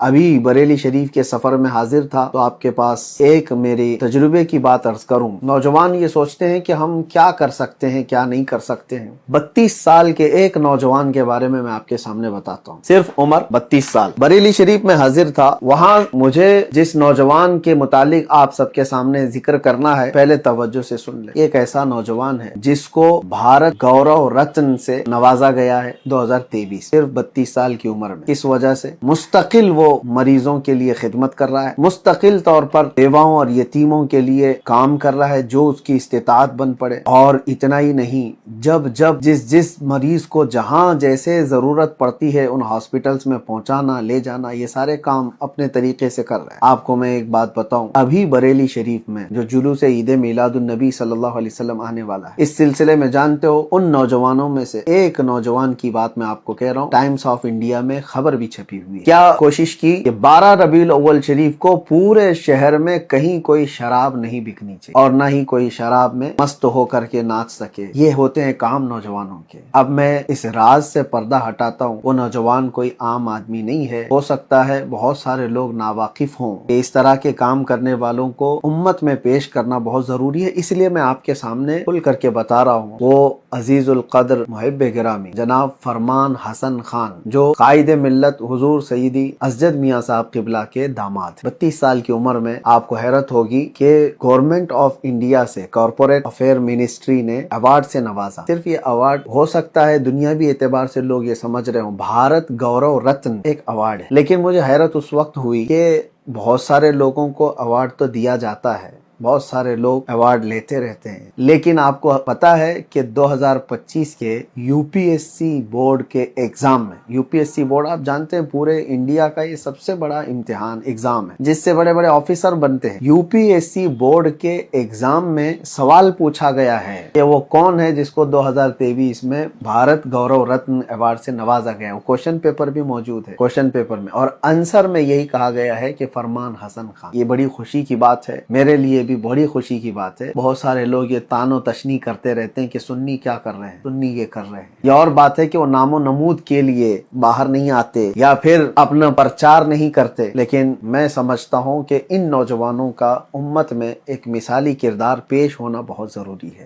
ابھی بریلی شریف کے سفر میں حاضر تھا تو آپ کے پاس ایک میری تجربے کی بات عرض کروں۔ نوجوان یہ سوچتے ہیں کہ ہم کیا کر سکتے ہیں کیا نہیں کر سکتے ہیں۔ 32 سال کے ایک نوجوان کے بارے میں آپ کے سامنے بتاتا ہوں، صرف عمر 32 سال، بریلی شریف میں حاضر تھا۔ وہاں مجھے جس نوجوان کے متعلق آپ سب کے سامنے ذکر کرنا ہے، پہلے توجہ سے سن لیں۔ ایک ایسا نوجوان ہے جس کو بھارت گورو رتن سے نوازا گیا ہے 2023، صرف 32 سال کی عمر میں۔ اس وجہ سے مستقل وہ مریضوں کے لیے خدمت کر رہا ہے، مستقل طور پر بیواؤں اور یتیموں کے لیے کام کر رہا ہے جو اس کی استطاعت بن پڑے۔ اور اتنا ہی نہیں، جب جس مریض کو جہاں جیسے ضرورت پڑتی ہے ان ہاسپٹلز میں پہنچانا، لے جانا، یہ سارے کام اپنے طریقے سے کر رہے ہیں۔ آپ کو میں ایک بات بتاؤں، ابھی بریلی شریف میں جو جلوس عید میلاد النبی صلی اللہ علیہ وسلم آنے والا ہے، اس سلسلے میں جانتے ہو ان نوجوانوں میں سے ایک نوجوان کی بات میں آپ کو کہہ رہا ہوں، ٹائمز آف انڈیا میں خبر بھی چھپی ہوئی ہے۔ کیا کوشش کی کہ 12 ربیع الاول شریف کو پورے شہر میں کہیں کوئی شراب نہیں بکنی چاہیے اور نہ ہی کوئی شراب میں مست ہو کر کے ناچ سکے۔ یہ ہوتے ہیں کام نوجوانوں کے۔ اب میں اس راز سے پردہ ہٹاتا ہوں، وہ نوجوان کوئی عام آدمی نہیں ہے۔ ہو سکتا ہے بہت سارے لوگ ناواقف ہوں کہ اس طرح کے کام کرنے والوں کو امت میں پیش کرنا بہت ضروری ہے، اس لیے میں آپ کے سامنے کھل کر کے بتا رہا ہوں۔ وہ عزیز القدر محب گرامی جناب فرمان حسن خان، جو قائد ملت حضور سیدی اسجد میاں صاحب قبلہ کے داماد، 32 سال کی عمر میں، آپ کو حیرت ہوگی کہ گورنمنٹ آف انڈیا سے کارپوریٹ افیئر منسٹری نے ایوارڈ سے نوازا۔ صرف یہ ایوارڈ ہو سکتا ہے دنیاوی اعتبار سے لوگ یہ سمجھ رہے ہوں بھارت گورو رتن ایک ایوارڈ ہے، لیکن مجھے حیرت اس وقت ہوئی کہ بہت سارے لوگوں کو ایوارڈ تو دیا جاتا ہے، بہت سارے لوگ ایوارڈ لیتے رہتے ہیں، لیکن آپ کو پتا ہے کہ 2025 کے U P S C board کے ایگزام میں، U P S C board آپ جانتے ہیں پورے انڈیا کا یہ سب سے بڑا امتحان ایگزام ہے جس سے بڑے بڑے آفیسر بنتے ہیں۔ U P S C board کے ایگزام میں سوال پوچھا گیا ہے کہ وہ کون ہے جس کو 2023 میں بھارت گورو رتن ایوارڈ سے نوازا گیا ہے۔ وہ کوشچن پیپر بھی موجود ہے، کوشچن پیپر میں، اور آنسر میں یہی کہا گیا ہے کہ فرمان حسن خان۔ یہ بڑی خوشی کی بات ہے، میرے لیے بھی بڑی خوشی کی بات ہے۔ بہت سارے لوگ یہ تان و تشنیع کرتے رہتے ہیں کہ سنی کیا کر رہے ہیں، سنی یہ کر رہے ہیں۔ یہ اور بات ہے کہ وہ نام و نمود کے لیے باہر نہیں آتے یا پھر اپنا پرچار نہیں کرتے، لیکن میں سمجھتا ہوں کہ ان نوجوانوں کا امت میں ایک مثالی کردار پیش ہونا بہت ضروری ہے۔